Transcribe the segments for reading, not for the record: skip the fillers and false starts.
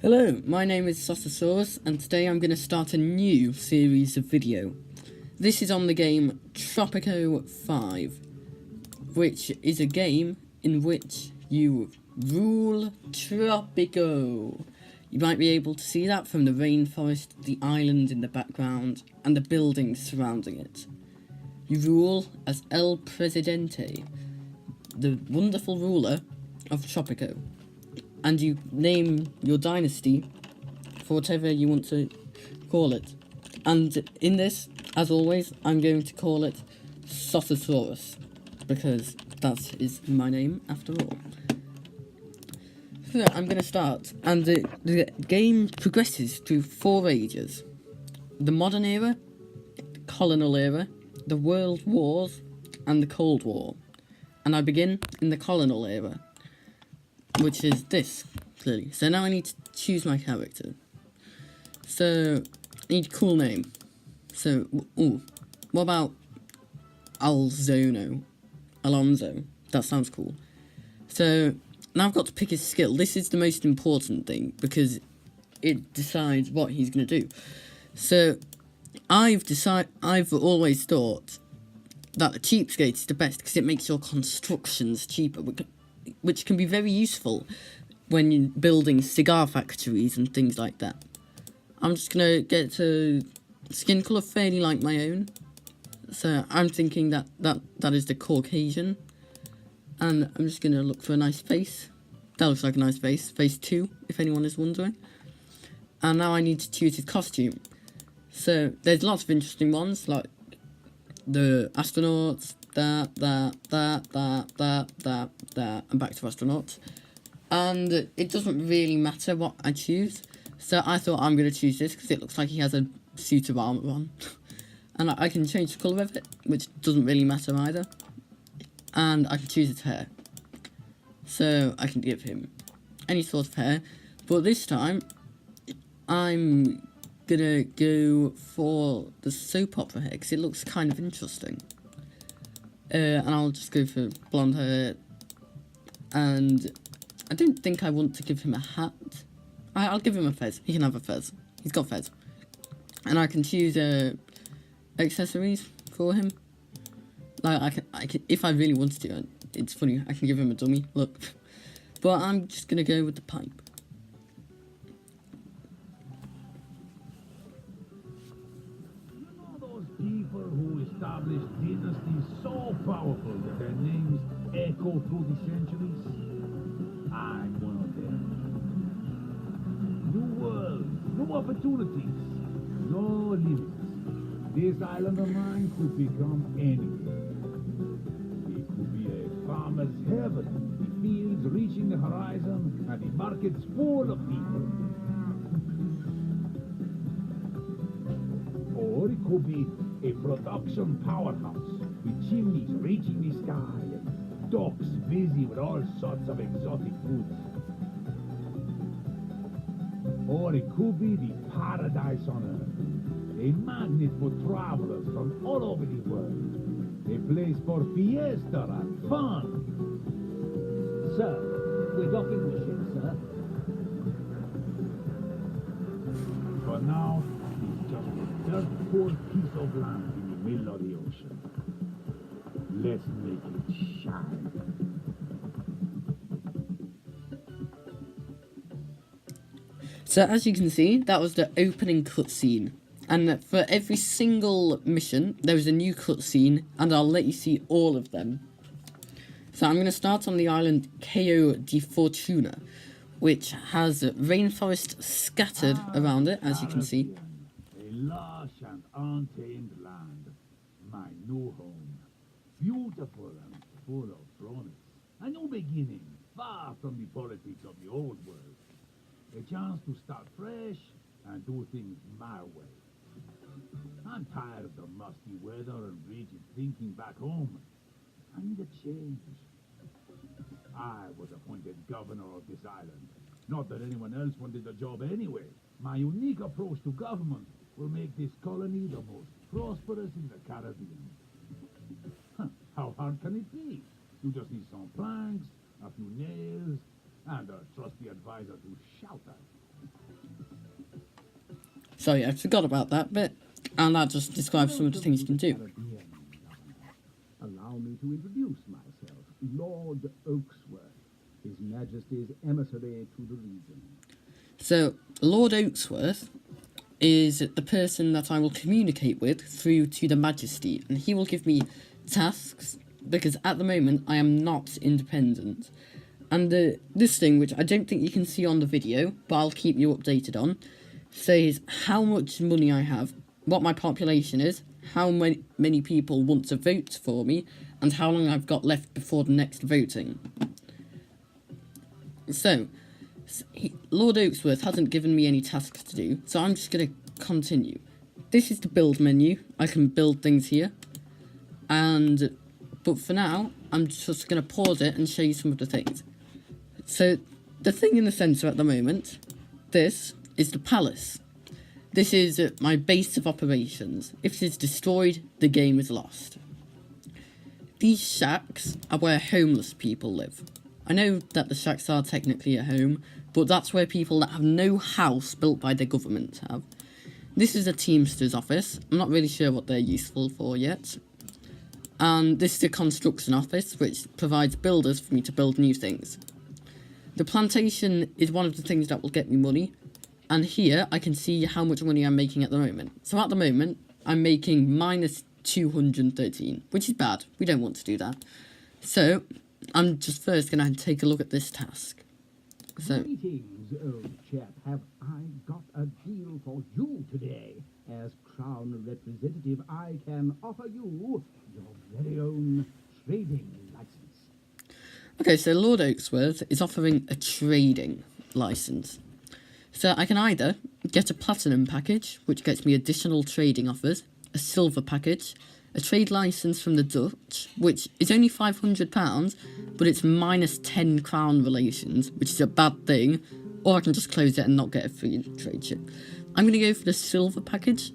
Hello, my name is Sausasaurus, and today I'm going to start a new series of video. This is on the game Tropico 5, which is a game in which you rule Tropico. You might be able to see that from the rainforest, the island in the background, and the buildings surrounding it. You rule as El Presidente, the wonderful ruler of Tropico. And you name your dynasty for whatever you want to call it. And in this, as always, I'm going to call it Sausasaurus, because that is my name after all. So I'm going to start, and the game progresses through 4 ages. The modern era, the colonial era, the world wars, and the Cold War. And I begin in the colonial era, which is this, clearly. So now I need to choose my character. So, I need a cool name. So, what about Alonso? That sounds cool. So, now I've got to pick his skill. This is the most important thing, because it decides what he's going to do. So, I've always thought that the cheapskate is the best, because it makes your constructions cheaper, which can be very useful when you're building cigar factories and things like that. I'm just going to get a skin colour fairly like my own. So I'm thinking that is the Caucasian. And I'm just going to look for a nice face. That looks like a nice face. Face 2, if anyone is wondering. And now I need to choose his costume. So there's lots of interesting ones, like the astronauts, that, and back to astronauts. And it doesn't really matter what I choose. So I thought I'm going to choose this because it looks like he has a suit of armour on. And I can change the colour of it, which doesn't really matter either. And I can choose his hair. So I can give him any sort of hair. But this time, I'm going to go for the soap opera hair because it looks kind of interesting. And I'll just go for blonde hair. And I don't think I want to give him a hat. I'll give him a fez. He can have a fez. He's got fez. And I can choose accessories for him. Like I can, if I really wanted to. It's funny. I can give him a dummy. Look, but I'm just gonna go with the pipe. People who established dynasties so powerful that their names echo through the centuries. I'm one of them. New world, new opportunities, no limits. This island of mine could become anything. It could be a farmer's heaven, the fields reaching the horizon, and the markets full of people. Or it could be a production powerhouse with chimneys reaching the sky and docks busy with all sorts of exotic foods. Or it could be the paradise on earth, a magnet for travelers from all over the world, a place for fiesta and fun. Sir, we're docking the ship, sir. For now, it's just a dirt poor piece of land in the middle of the ocean. Let's make it shine. So as you can see, that was the opening cutscene. And for every single mission, there was a new cutscene, and I'll let you see all of them. So I'm going to start on the island Cayo de Fortuna, which has rainforest scattered around it, as you can see. A lush and untamed land, my new home. Beautiful and full of promise. A new beginning, far from the politics of the old world. A chance to start fresh and do things my way. I'm tired of the musty weather and rigid thinking back home. I need a change. I was appointed governor of this island. Not that anyone else wanted the job anyway. My unique approach to government will make this colony the most prosperous in the Caribbean. How hard can it be? You just need some planks, a few nails, and a trusty advisor to shout at. Sorry, I forgot about that bit. And that just describes some of the things you can do. Allow me to introduce myself, Lord Oaksworth, His Majesty's emissary to the region. So, Lord Oaksworth is the person that I will communicate with through to the Majesty, and he will give me tasks, because at the moment I am not independent. And this thing, which I don't think you can see on the video, but I'll keep you updated on, says how much money I have, what my population is, how many people want to vote for me, and how long I've got left before the next voting. So, Lord Oaksworth hasn't given me any tasks to do, so I'm just going to continue. This is the build menu. I can build things here. But for now, I'm just going to pause it and show you some of the things. So, the thing in the centre at the moment, this is the palace. This is my base of operations. If it is destroyed, the game is lost. These shacks are where homeless people live. I know that the shacks are technically a home, but that's where people that have no house built by their government have. This is a Teamster's office. I'm not really sure what they're useful for yet. And this is a construction office, which provides builders for me to build new things. The plantation is one of the things that will get me money. And here, I can see how much money I'm making at the moment. So at the moment, I'm making minus 213, which is bad. We don't want to do that. So, I'm just first going to take a look at this task. So, Greetings, old chap. Have I got a deal for you today? As Crown representative, I can offer you your very own trading license. okay, so Lord Oaksworth is offering a trading license. So I can either get a platinum package, which gets me additional trading offers, a silver package, a trade license from the Dutch, which is only £500, but it's minus 10 crown relations, which is a bad thing, or I can just close it and not get a free trade ship. I'm going to go for the silver package,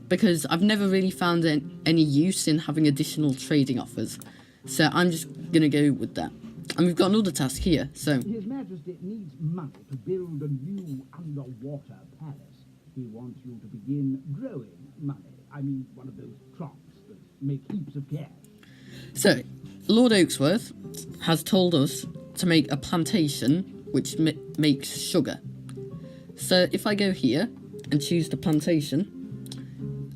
because I've never really found any use in having additional trading offers. So I'm just going to go with that. And we've got another task here, so... His Majesty needs money to build a new underwater palace. He wants you to begin growing money. I mean, one of those crops that make heaps of cash. So, Lord Oaksworth has told us to make a plantation which makes sugar. So, if I go here and choose the plantation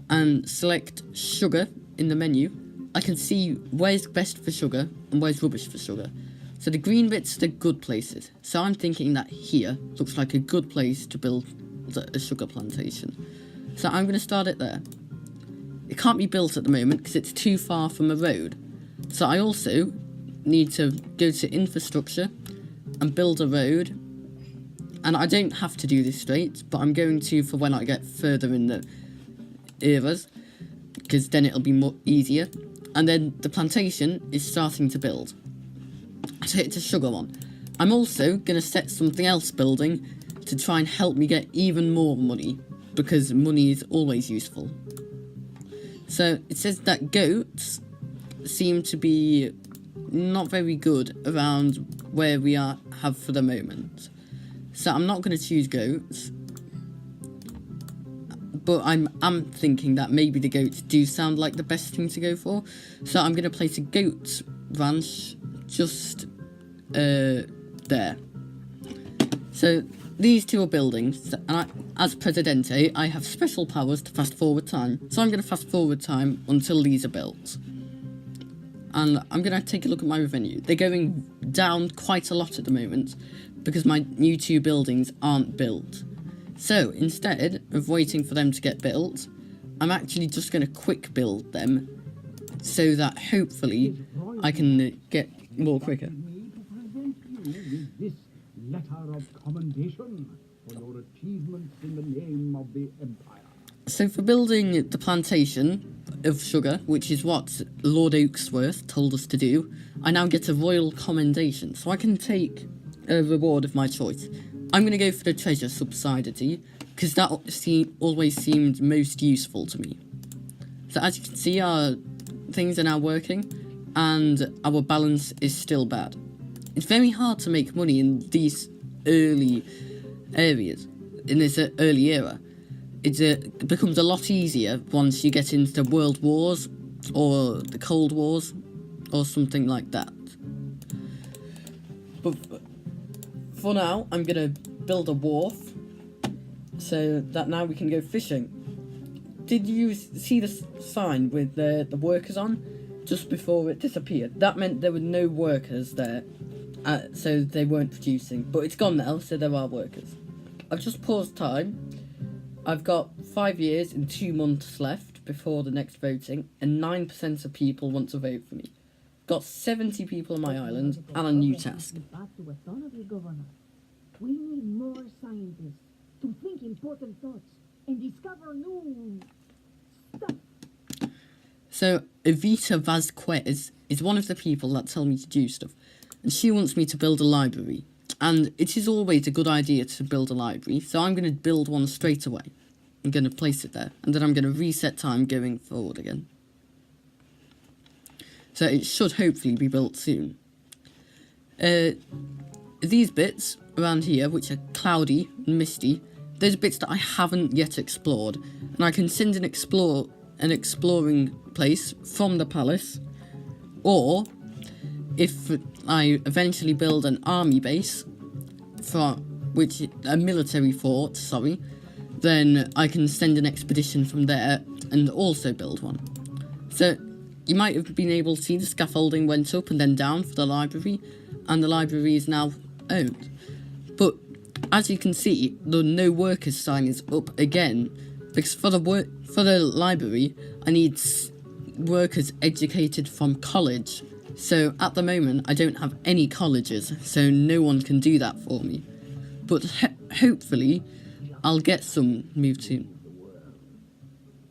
and select sugar in the menu, I can see where's best for sugar and where's rubbish for sugar. So the green bits are the good places. So I'm thinking that here looks like a good place to build a sugar plantation. So I'm going to start it there. It can't be built at the moment because it's too far from a road. So I also need to go to infrastructure and build a road. And I don't have to do this straight, but I'm going to for when I get further in the eras, because then it'll be more easier. And then the plantation is starting to build. So it's a sugar one. I'm also going to set something else building to try and help me get even more money, because money is always useful. So it says that goats seem to be not very good around where we have for the moment. So I'm not going to choose goats. But I'm thinking that maybe the goats do sound like the best thing to go for. So I'm going to place a goat ranch just there. So these two are buildings, and as Presidente, I have special powers to fast forward time. So I'm going to fast forward time until these are built. And I'm going to take a look at my revenue. They're going down quite a lot at the moment because my new two buildings aren't built. So instead of waiting for them to get built, I'm actually just going to quick build them so that hopefully I can get more quicker. With this letter of commendation for your achievements in the name of the Empire. So for building the plantation of sugar, which is what Lord Oaksworth told us to do, I now get a royal commendation, so I can take a reward of my choice. I'm going to go for the treasure subsidiary, because that always seemed most useful to me. So as you can see, our things are now working, and our balance is still bad. It's very hard to make money in these early areas, in this early era, it becomes a lot easier once you get into World Wars or the Cold Wars or something like that. But for now, I'm gonna build a wharf so that now we can go fishing. Did you see the sign with the workers on just before it disappeared? That meant there were no workers there, so they weren't producing. But it's gone now, so there are workers. I've just paused time. I've got 5 years and 2 months left before the next voting, and 9% of people want to vote for me. Got 70 people on my island and a new task. We need more scientists to think important thoughts and discover new stuff. So, Evita Vazquez is one of the people that tell me to do stuff, and she wants me to build a library. And it is always a good idea to build a library, so I'm going to build one straight away. I'm going to place it there, and then I'm going to reset time going forward again. So it should hopefully be built soon. These bits around here, which are cloudy and misty, those are bits that I haven't yet explored, and I can send an exploring place from the palace, or if I eventually build an army base, a military fort, sorry, then I can send an expedition from there and also build one. So you might have been able to see the scaffolding went up and then down for the library, and the library is now owned. But as you can see, the no workers sign is up again, because for the library, I need workers educated from college. So at the moment, I don't have any colleges, so no one can do that for me. But hopefully, I'll get some moved soon.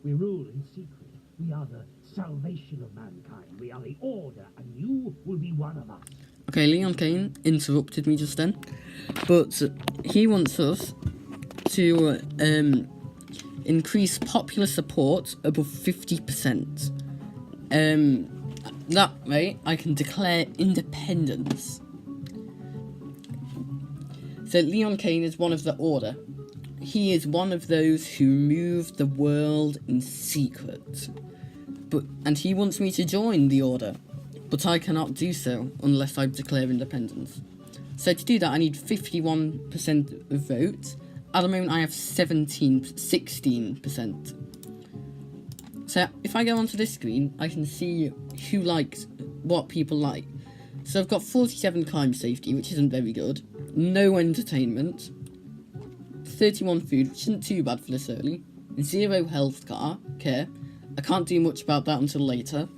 We rule in secret. We are the salvation of mankind. We are the order, and you will be one of us. Okay, Leon Kane interrupted me just then, but he wants us to increase popular support above 50%. That way, I can declare independence. So Leon Kane is one of the Order. He is one of those who move the world in secret. And he wants me to join the Order, but I cannot do so unless I declare independence. So to do that, I need 51% of votes. At the moment, I have 16%. So if I go onto this screen, I can see who likes what people like. So I've got 47 crime safety, which isn't very good. No entertainment. 31 food, which isn't too bad for this early. 0 health care. I can't do much about that until later.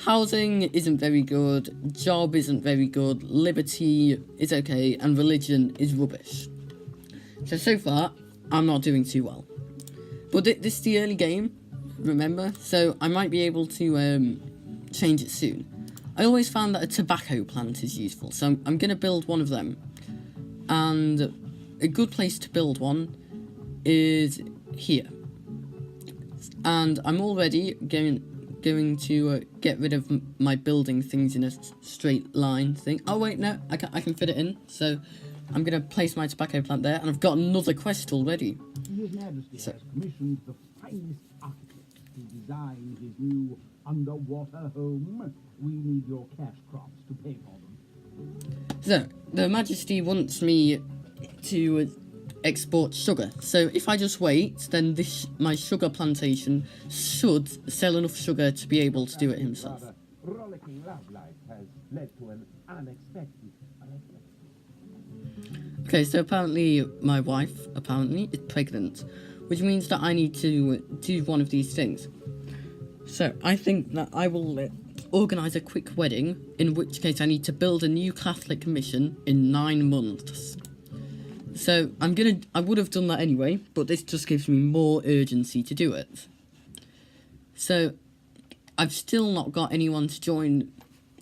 Housing isn't very good. Job isn't very good. Liberty is okay. And religion is rubbish. So far, I'm not doing too well. But this is the early game, remember? So I might be able to change it soon. I always found that a tobacco plant is useful, so I'm going to build one of them. And a good place to build one is here. And I'm already going to get rid of my building things in a straight line thing. Oh wait, no, I can fit it in. So I'm going to place my tobacco plant there, and I've got another quest already. His Majesty has commissioned the finest architects to design his new underwater home. We need your cash crops to pay for them. So, the Majesty wants me to export sugar. So if I just wait, then my sugar plantation should sell enough sugar to be able to do it himself. Rollicking love life has led to an unexpected. Okay, so apparently my wife, is pregnant, which means that I need to do one of these things. So I think that I will organise a quick wedding, in which case I need to build a new Catholic mission in 9 months. So I would have done that anyway, but this just gives me more urgency to do it. So I've still not got anyone to join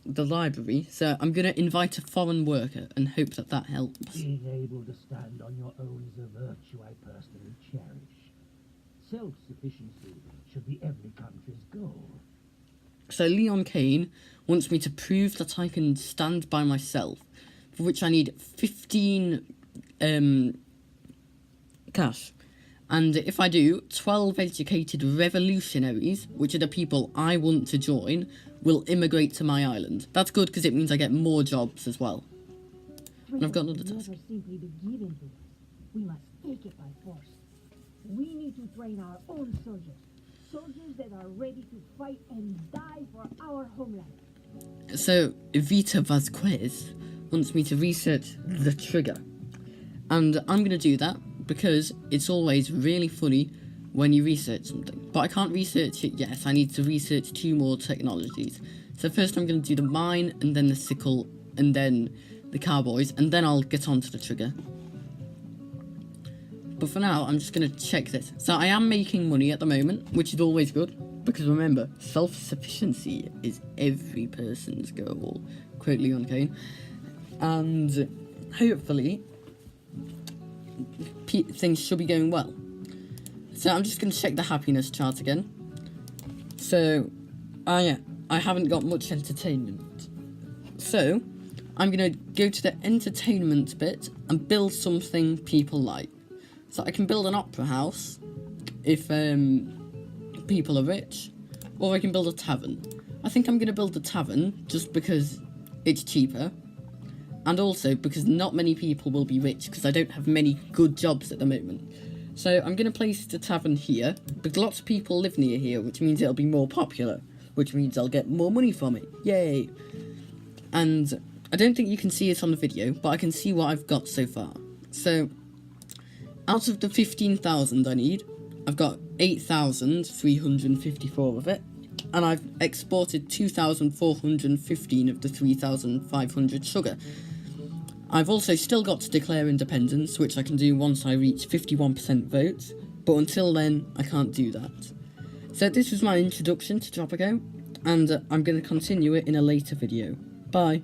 the library, so I'm going to invite a foreign worker and hope that helps. Being able to stand on your own is a virtue I personally cherish. Self-sufficiency should be every country's goal. So Leon Kane wants me to prove that I can stand by myself, for which I need 15 cash. And if I do, 12 educated revolutionaries, which are the people I want to join, will immigrate to my island. That's good because it means I get more jobs as well. And I've got another task. Never simply be given to us. We must take it by force. We need to train our own soldiers. Soldiers that are ready to fight and die for our homeland. So, Vita Vasquez wants me to research the trigger. And I'm going to do that because it's always really funny when you research something. But I can't research it yet. I need to research 2 more technologies. So first I'm going to do the mine, and then the sickle, and then the cowboys, and then I'll get onto the trigger. But for now, I'm just going to check this. So I am making money at the moment, which is always good. Because remember, self-sufficiency is every person's goal. Quote Leon Kane. And hopefully things should be going well. So I'm just going to check the happiness chart again. So, I haven't got much entertainment. So, I'm going to go to the entertainment bit and build something people like. So I can build an opera house if people are rich, or I can build a tavern. I think I'm going to build a tavern just because it's cheaper. And also because not many people will be rich because I don't have many good jobs at the moment. So I'm going to place the tavern here, because lots of people live near here, which means it'll be more popular, which means I'll get more money from it. Yay! And I don't think you can see it on the video, but I can see what I've got so far. So, out of the 15,000 I need, I've got 8,354 of it, and I've exported 2,415 of the 3,500 sugar. I've also still got to declare independence, which I can do once I reach 51% votes, but until then, I can't do that. So this was my introduction to Tropico, and I'm going to continue it in a later video. Bye.